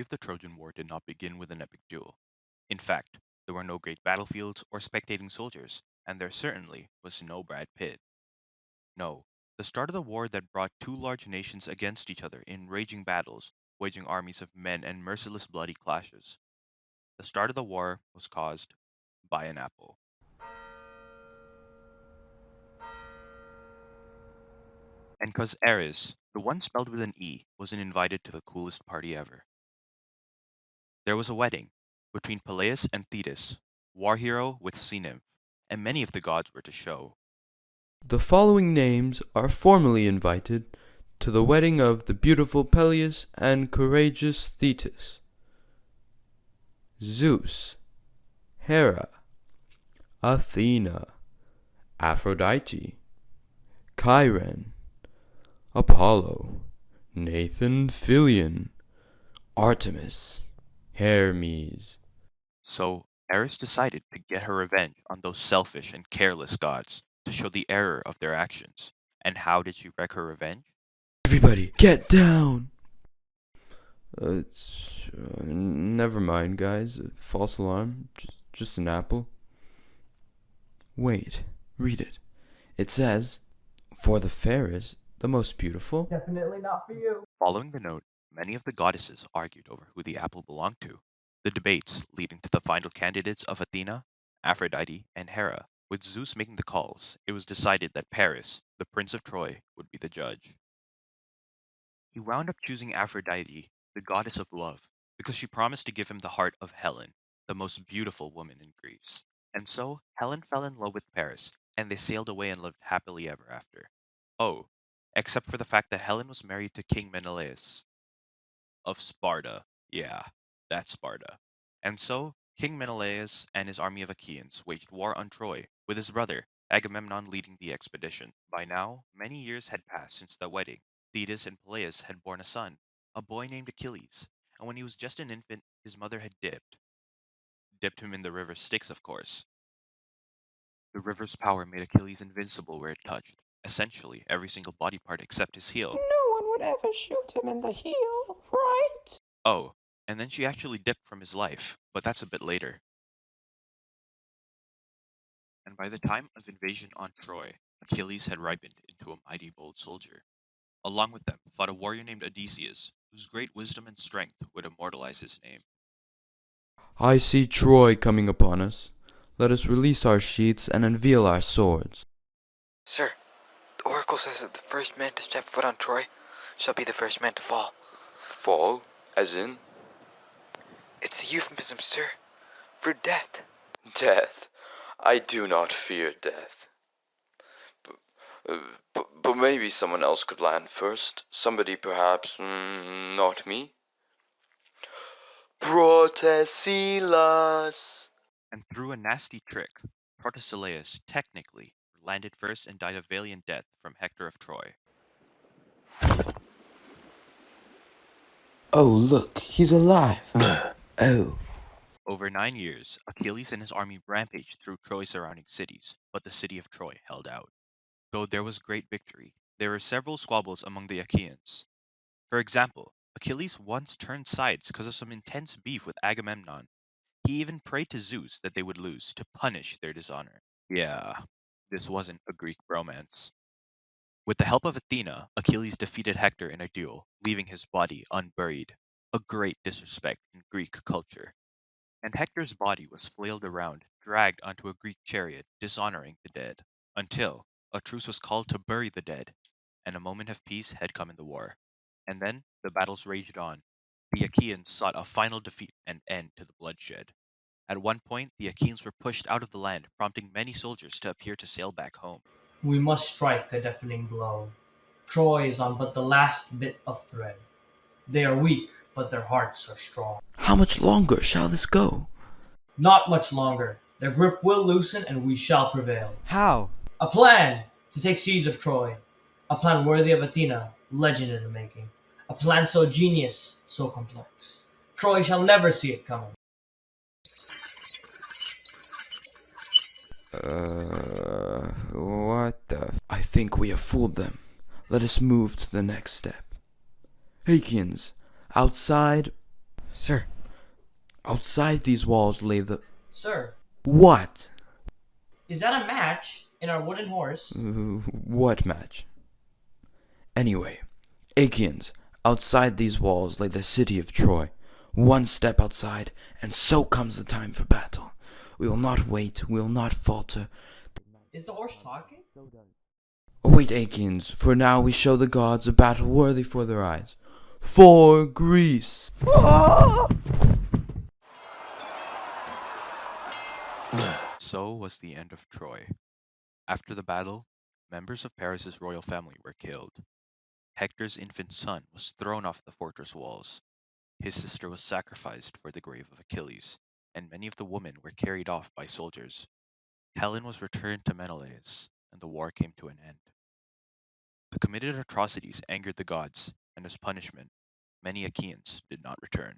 story of the Trojan War did not begin with an epic duel. In fact, there were no great battlefields or spectating soldiers, and there certainly was no Brad Pitt. No, the start of the war that brought two large nations against each other in raging battles, waging armies of men and merciless bloody clashes. The start of the war was caused by an apple. And cause Ares, the one spelled with an E, wasn't invited to the coolest party ever. There was a wedding between Peleus and Thetis, war hero with sea nymph, and many of the gods were to show. The following names are formally invited to the wedding of the beautiful Peleus and courageous Thetis: Zeus, Hera, Athena, Aphrodite, Chiron, Apollo, Nathan Philion, Artemis, Hermes. So Ares decided to get her revenge on those selfish and careless gods to show the error of their actions. And how did she wreak her revenge? Everybody, get down! Never mind, guys. False alarm. Just an apple. Wait, read it. It says, "For the fairest, the most beautiful." Definitely not for you. Following the note, many of the goddesses argued over who the apple belonged to. The debates leading to the final candidates of Athena, Aphrodite, and Hera. With Zeus making the calls, it was decided that Paris, the prince of Troy, would be the judge. He wound up choosing Aphrodite, the goddess of love, because she promised to give him the heart of Helen, the most beautiful woman in Greece. And so, Helen fell in love with Paris, and they sailed away and lived happily ever after. Oh, except for the fact that Helen was married to King Menelaus of Sparta. Yeah, that's Sparta. And so, King Menelaus and his army of Achaeans waged war on Troy, with his brother, Agamemnon, leading the expedition. By now, many years had passed since the wedding. Thetis and Peleus had borne a son, a boy named Achilles, and when he was just an infant, his mother had dipped him in the river Styx, of course. The river's power made Achilles invincible where it touched, essentially every single body part except his heel. No one would ever shoot him in the heel, right? Oh, and then she actually dipped from his life, but that's a bit later. And by the time of invasion on Troy, Achilles had ripened into a mighty bold soldier. Along with them fought a warrior named Odysseus, whose great wisdom and strength would immortalize his name. I see Troy coming upon us. Let us release our sheaths and unveil our swords. Sir, the oracle says that the first man to step foot on Troy shall be the first man to fall. Fall? As in? It's a euphemism, sir, for death. Death. I do not fear death. But maybe someone else could land first. Somebody perhaps, not me. Protesilas! And through a nasty trick, Protesilaus technically landed first and died a valiant death from Hector of Troy. Oh, look, he's alive. Oh. Over 9 years, Achilles and his army rampaged through Troy's surrounding cities, but the city of Troy held out. Though there was great victory, there were several squabbles among the Achaeans. For example, Achilles once turned sides because of some intense beef with Agamemnon. He even prayed to Zeus that they would lose to punish their dishonor. Yeah, this wasn't a Greek bromance. With the help of Athena, Achilles defeated Hector in a duel, leaving his body unburied, a great disrespect in Greek culture. And Hector's body was flailed around, dragged onto a Greek chariot, dishonoring the dead, until a truce was called to bury the dead, and a moment of peace had come in the war. And then the battles raged on. The Achaeans sought a final defeat and end to the bloodshed. At one point, the Achaeans were pushed out of the land, prompting many soldiers to appear to sail back home. We must strike a deafening blow. Troy is on but the last bit of thread. They are weak, but their hearts are strong. How much longer shall this go? Not much longer. Their grip will loosen and we shall prevail. How? A plan to take siege of Troy. A plan worthy of Athena, legend in the making. A plan so genius, so complex. Troy shall never see it coming. What the? I think we have fooled them. Let us move to the next step. Achaeans, outside, Sir, outside these walls lay the... Sir, What? is that a match in our wooden horse? What match? Anyway, Achaeans, outside these walls lay the city of Troy. One step outside, and so comes the time for battle. We will not wait, we will not falter. Is the horse talking? Await, Achaeans, for now we show the gods a battle worthy for their eyes. For Greece! So was the end of Troy. After the battle, members of Paris's royal family were killed. Hector's infant son was thrown off the fortress walls. His sister was sacrificed for the grave of Achilles, and many of the women were carried off by soldiers. Helen was returned to Menelaus, and the war came to an end. The committed atrocities angered the gods, and as punishment, many Achaeans did not return.